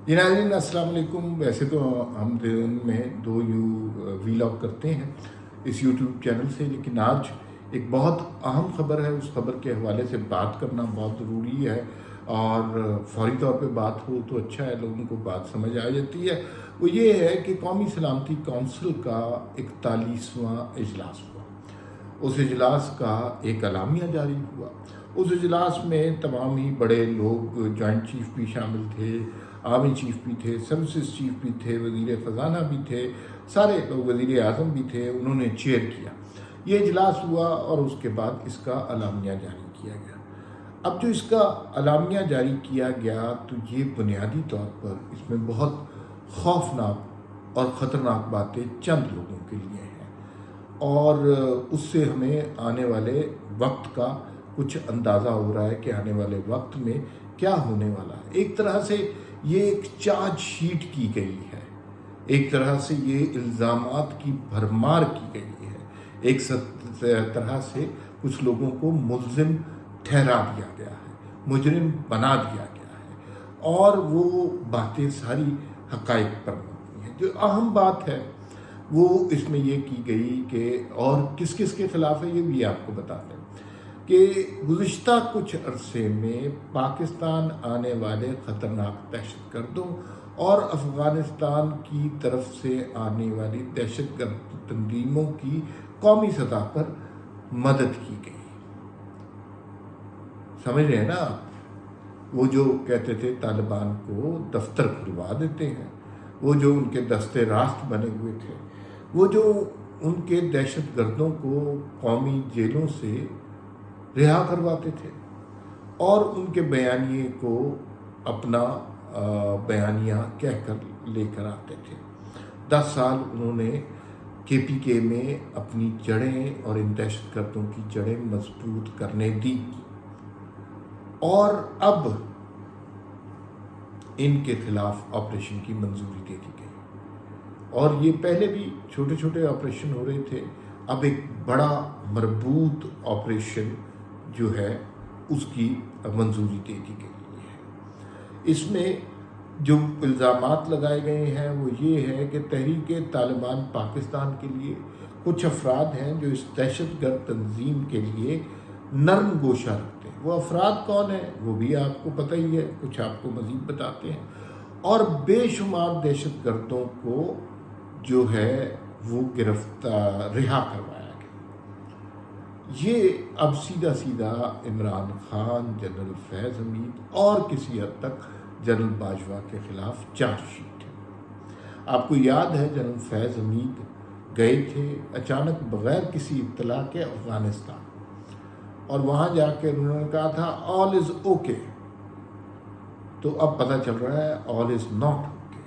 جی ناظرین السلام علیکم. ویسے تو ہم دن میں دو ویلاگ کرتے ہیں اس یوٹیوب چینل سے، لیکن آج ایک بہت اہم خبر ہے. اس خبر کے حوالے سے بات کرنا بہت ضروری ہے، اور فوری طور پہ بات ہو تو اچھا ہے، لوگوں کو بات سمجھ آ جاتی ہے. وہ یہ ہے کہ قومی سلامتی کونسل کا 41واں اجلاس ہوا. اس اجلاس کا ایک اعلامیہ جاری ہوا. اس اجلاس میں تمام ہی بڑے لوگ، جوائنٹ چیف بھی شامل تھے، آرمی چیف بھی تھے، سروسز چیف بھی تھے، وزیر خزانہ بھی تھے، سارے لوگ، وزیر اعظم بھی تھے. انہوں نے چیئر کیا. یہ اجلاس ہوا اور اس کے بعد اس کا اعلامیہ جاری کیا گیا. اب جو اس کا اعلامیہ جاری کیا گیا تو یہ بنیادی طور پر اس میں بہت خوفناک اور خطرناک باتیں چند لوگوں کے لیے ہیں، اور اس سے ہمیں آنے والے وقت کا کچھ اندازہ ہو رہا ہے کہ آنے والے وقت میں کیا ہونے والا ہے. ایک طرح سے یہ ایک چارج شیٹ کی گئی ہے، ایک طرح سے یہ الزامات کی بھرمار کی گئی ہے، ایک طرح سے کچھ لوگوں کو ملزم ٹھہرا دیا گیا ہے، مجرم بنا دیا گیا ہے، اور وہ باتیں ساری حقائق پر مبنی ہیں. جو اہم بات ہے وہ اس میں یہ کی گئی کہ اور کس کس کے خلاف ہے یہ بھی آپ کو بتاتے ہیں کہ گزشتہ کچھ عرصے میں پاکستان آنے والے خطرناک دہشت گردوں اور افغانستان کی طرف سے آنے والی دہشت گرد تنظیموں کی قومی سطح پر مدد کی گئی. سمجھ رہے ہیں نا آپ؟ وہ جو کہتے تھے طالبان کو دفتر کھلوا دیتے ہیں، وہ جو ان کے دستے راست بنے ہوئے تھے، وہ جو ان کے دہشت گردوں کو قومی جیلوں سے رہا کرواتے تھے اور ان کے بیانیے کو اپنا بیانیہ کہہ کر لے کر آتے تھے. 10 سال انہوں نے کے پی کے میں اپنی جڑیں اور ان دہشت گردوں کی جڑیں مضبوط کرنے دی، اور اب ان کے خلاف آپریشن کی منظوری دے دی گئی. اور یہ پہلے بھی چھوٹے چھوٹے آپریشن ہو رہے تھے، اب ایک بڑا مربوط آپریشن جو ہے اس کی منظوری دے دی گئی ہے. اس میں جو الزامات لگائے گئے ہیں وہ یہ ہے کہ تحریک طالبان پاکستان کے لیے کچھ افراد ہیں جو اس دہشت گرد تنظیم کے لیے نرم گوشہ رکھتے ہیں. وہ افراد کون ہیں وہ بھی آپ کو پتہ ہی ہے، کچھ آپ کو مزید بتاتے ہیں. اور بے شمار دہشت گردوں کو جو ہے وہ گرفتار رہا کروایا گیا. یہ اب سیدھا عمران خان، جنرل فیض حمید اور کسی حد تک جنرل باجوہ کے خلاف چارج شیٹ ہے. آپ کو یاد ہے جنرل فیض حمید گئے تھے اچانک بغیر کسی اطلاع کے افغانستان، اور وہاں جا کے انہوں نے کہا تھا آل از اوکے. تو اب پتہ چل رہا ہے آل از ناٹ اوکے.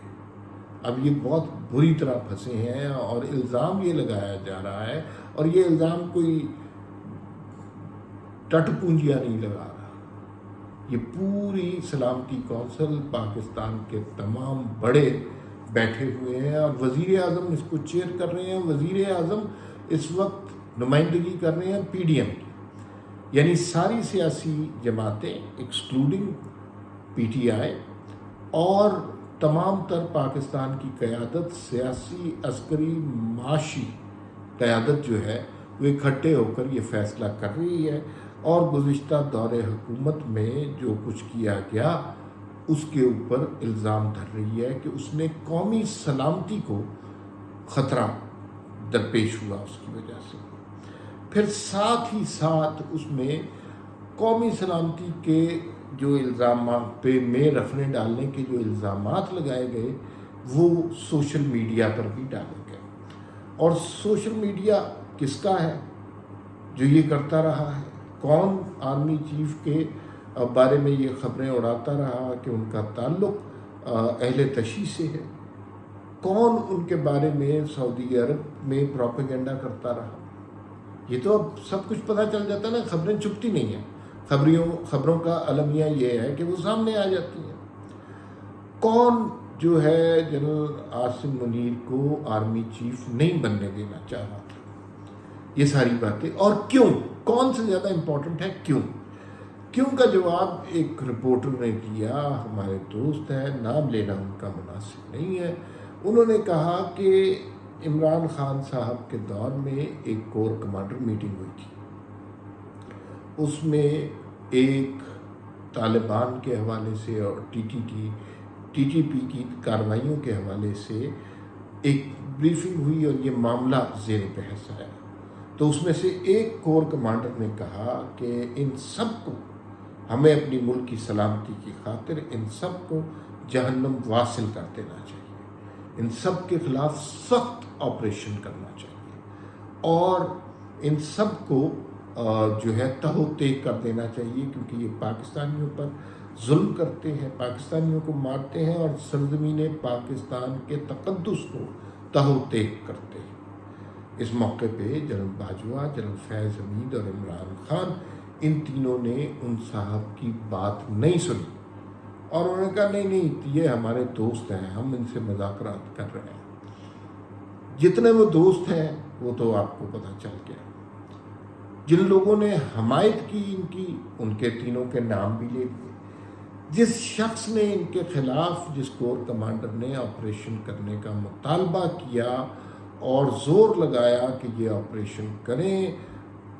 اب یہ بہت بری طرح پھنسے ہیں، اور الزام یہ لگایا جا رہا ہے، اور یہ الزام کوئی ٹٹ پونجیا نہیں لگا رہا. یہ پوری سلامتی کونسل پاکستان کے تمام بڑے بیٹھے ہوئے ہیں، اور وزیر اعظم اس کو چیئر کر رہے ہیں. وزیر اعظم اس وقت نمائندگی کر رہے ہیں پی ڈی ایم کی، یعنی ساری سیاسی جماعتیں ایکسکلوڈنگ پی ٹی آئی، اور تمام تر پاکستان کی قیادت، سیاسی، عسکری، معاشی قیادت جو ہے وہ اکٹھے ہو کر یہ فیصلہ کر رہی ہے. اور گزشتہ دور حکومت میں جو کچھ کیا گیا اس کے اوپر الزام دھر رہی ہے کہ اس نے قومی سلامتی کو خطرہ درپیش ہوا اس کی وجہ سے. پھر ساتھ ہی ساتھ اس میں قومی سلامتی کے جو الزامات پہ میں رفنے ڈالنے کے جو الزامات لگائے گئے وہ سوشل میڈیا پر بھی ڈالے گئے. اور سوشل میڈیا کس کا ہے جو یہ کرتا رہا ہے؟ کون آرمی چیف کے بارے میں یہ خبریں اڑاتا رہا کہ ان کا تعلق اہل تشیع سے ہے؟ کون ان کے بارے میں سعودی عرب میں پروپیگنڈا کرتا رہا؟ یہ تو اب سب کچھ پتہ چل جاتا ہے نا، خبریں چھپتی نہیں ہیں. خبروں کا المیہ یہ ہے کہ وہ سامنے آ جاتی ہیں. کون جو ہے جنرل عاصم منیر کو آرمی چیف نہیں بننے دینا چاہ رہا تھا؟ یہ ساری باتیں، اور کیوں، کون سے زیادہ امپورٹنٹ ہے کیوں. کیوں کا جواب ایک رپورٹر نے دیا، ہمارے دوست ہیں، نام لینا ان کا مناسب نہیں ہے۔ انہوں نے کہا کہ عمران خان صاحب کے دور میں ایک کور کمانڈر میٹنگ ہوئی تھی، اس میں ایک طالبان کے حوالے سے اور ٹی ٹی پی کی کارروائیوں کے حوالے سے ایک بریفنگ ہوئی اور یہ معاملہ زیر بحث آیا۔ تو اس میں سے ایک کور کمانڈر نے کہا کہ ان سب کو، ہمیں اپنی ملک کی سلامتی کی خاطر ان سب کو جہنم واصل کر دینا چاہیے، ان سب کے خلاف سخت آپریشن کرنا چاہیے اور ان سب کو جو ہے تہو تیگ کر دینا چاہیے، کیونکہ یہ پاکستانیوں پر ظلم کرتے ہیں، پاکستانیوں کو مارتے ہیں اور سرزمین پاکستان کے تقدس کو تہو تیگ کرتے ہیں۔ اس موقع پہ جنرل باجوہ، جنرل فیض حمید اور عمران خان، ان تینوں نے ان صاحب کی بات نہیں سنی اور انہوں نے کہا نہیں یہ ہمارے دوست ہیں، ہم ان سے مذاکرات کر رہے ہیں۔ جتنے وہ دوست ہیں وہ تو آپ کو پتہ چل گیا۔ جن لوگوں نے حمایت کی ان کی، ان کے تینوں کے نام بھی لے لیے۔ جس شخص نے ان کے خلاف، جس کور کمانڈر نے آپریشن کرنے کا مطالبہ کیا اور زور لگایا کہ یہ آپریشن کریں،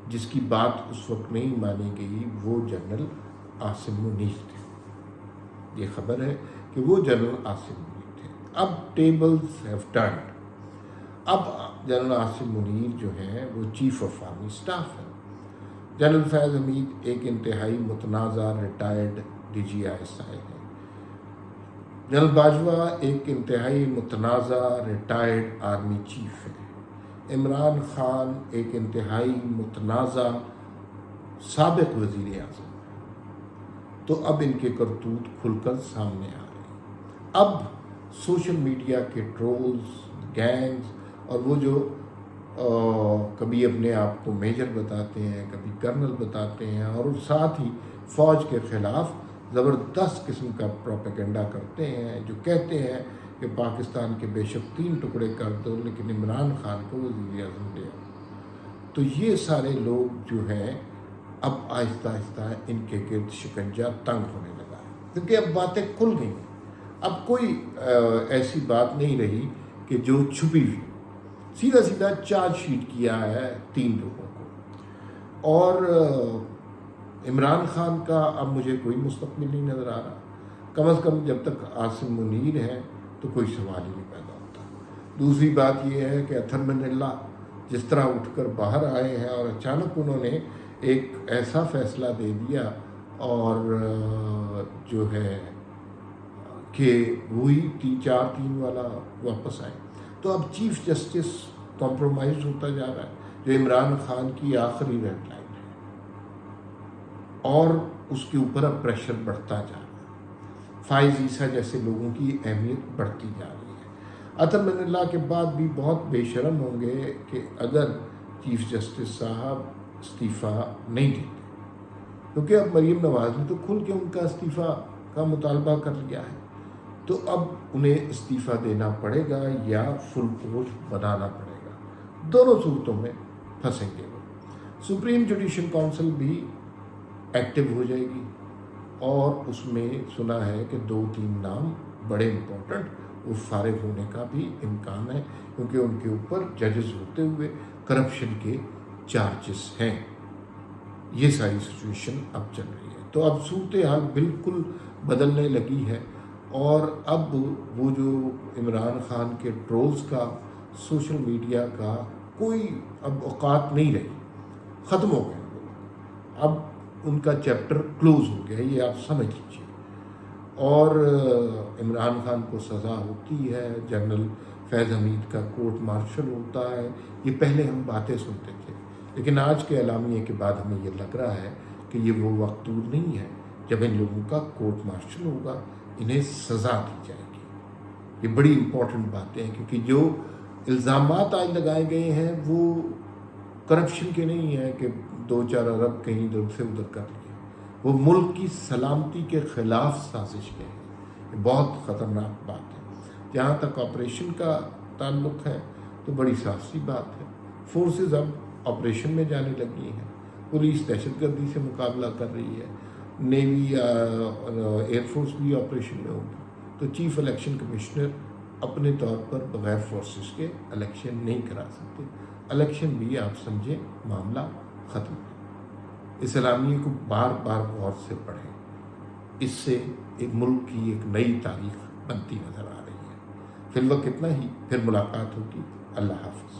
جس کی بات اس وقت نہیں مانی گئی، وہ جنرل عاصم منیر تھے۔ یہ خبر ہے کہ وہ جنرل عاصم منیر تھے۔ اب ٹیبلز ہیو ٹرنڈ۔ اب جنرل عاصم منیر جو ہیں وہ چیف آف آرمی اسٹاف ہیں۔ جنرل فیض حمید ایک انتہائی متنازع ریٹائرڈ DGI ہیں۔ جنرل باجوہ ایک انتہائی متنازع ریٹائرڈ آرمی چیف ہے۔ عمران خان ایک انتہائی متنازع سابق وزیر اعظم ہے۔ تو اب ان کے کرتوت کھل کر سامنے آ رہے ہیں۔ اب سوشل میڈیا کے ٹرولز، گینگز اور وہ جو کبھی اپنے آپ کو میجر بتاتے ہیں، کبھی کرنل بتاتے ہیں اور ساتھ ہی فوج کے خلاف زبردست قسم کا پروپیگنڈا کرتے ہیں، جو کہتے ہیں کہ پاکستان کے بے شک 3 ٹکڑے کر دو لیکن عمران خان کو وزیر اعظم دے آؤ۔ تو یہ سارے لوگ جو ہیں اب آہستہ آہستہ ان کے گرد شکنجہ تنگ ہونے لگا ہے، کیونکہ اب باتیں کھل گئی ہیں۔ اب کوئی ایسی بات نہیں رہی کہ جو چھپی ہوئی، سیدھا چارج شیٹ کیا ہے 3 لوگوں کو، اور عمران خان کا اب مجھے کوئی مستقبل نہیں نظر آ رہا۔ کم از کم جب تک عاصم منیر ہیں تو کوئی سوال ہی نہیں پیدا ہوتا۔ دوسری بات یہ ہے کہ اطہر من اللہ جس طرح اٹھ کر باہر آئے ہیں اور اچانک انہوں نے ایک ایسا فیصلہ دے دیا اور جو ہے کہ وہی 4-3 والا واپس آئے، تو اب چیف جسٹس کمپرومائز ہوتا جا رہا ہے، جو عمران خان کی آخری ریڈ لائن ہے، اور اس کے اوپر اب پریشر بڑھتا جا رہا ہے۔ فائز عیسیٰ جیسے لوگوں کی اہمیت بڑھتی جا رہی ہے۔ اطہر من اللہ کے بعد بھی بہت بے شرم ہوں گے کہ اگر چیف جسٹس صاحب استعفیٰ نہیں دیتے، کیونکہ اب مریم نواز نے تو کھل کے ان کا استعفیٰ کا مطالبہ کر لیا ہے، تو اب انہیں استعفیٰ دینا پڑے گا یا فل پوسٹ بنانا پڑے گا۔ دونوں صورتوں میں پھنسیں گے وہ۔ سپریم جوڈیشل کونسل بھی ایکٹیو ہو جائے گی اور اس میں سنا ہے کہ 2-3 نام بڑے امپورٹنٹ وہ فارغ ہونے کا بھی امکان ہے، کیونکہ ان کے اوپر ججز ہوتے ہوئے کرپشن کے چارجز ہیں۔ یہ ساری سچویشن اب چل رہی ہے، تو اب صورتحال بالکل بدلنے لگی ہے، اور اب وہ جو عمران خان کے ٹرولز کا، سوشل میڈیا کا کوئی اب اوقات نہیں رہی، ختم ہو گئے وہ۔ اب ان کا چیپٹر کلوز ہو گیا، یہ آپ سمجھ لیجیے۔ اور عمران خان کو سزا ہوتی ہے، جنرل فیض حمید کا کورٹ مارشل ہوتا ہے، یہ پہلے ہم باتیں سنتے تھے، لیکن آج کے اعلامیے کے بعد ہمیں یہ لگ رہا ہے کہ یہ وہ وقت دور نہیں ہے جب ان لوگوں کا کورٹ مارشل ہوگا، انہیں سزا دی جائے گی۔ یہ بڑی امپورٹنٹ باتیں ہیں، کیونکہ جو الزامات آج لگائے گئے ہیں وہ کرپشن کے نہیں ہیں کہ 2-4 ارب کہیں ادھر سے ادھر کر لیے، وہ ملک کی سلامتی کے خلاف سازش کے ہیں۔ یہ بہت خطرناک بات ہے۔ جہاں تک آپریشن کا تعلق ہے تو بڑی صاف سی بات ہے، فورسز اب آپریشن میں جانے لگی ہیں، پولیس دہشت گردی سے مقابلہ کر رہی ہے، نیوی یا ایئر فورس بھی آپریشن میں ہوگی تو چیف الیکشن کمشنر اپنے طور پر بغیر فورسز کے الیکشن نہیں کرا سکتے. الیکشن بھی آپ سمجھیں معاملہ ختم ہے. اس اعلامیے کو بار بار غور سے پڑھیں. اس سے ایک ملک کی ایک نئی تاریخ بنتی نظر آ رہی ہے. فی الوقت اتنا ہی، پھر ملاقات ہوگی. اللہ حافظ.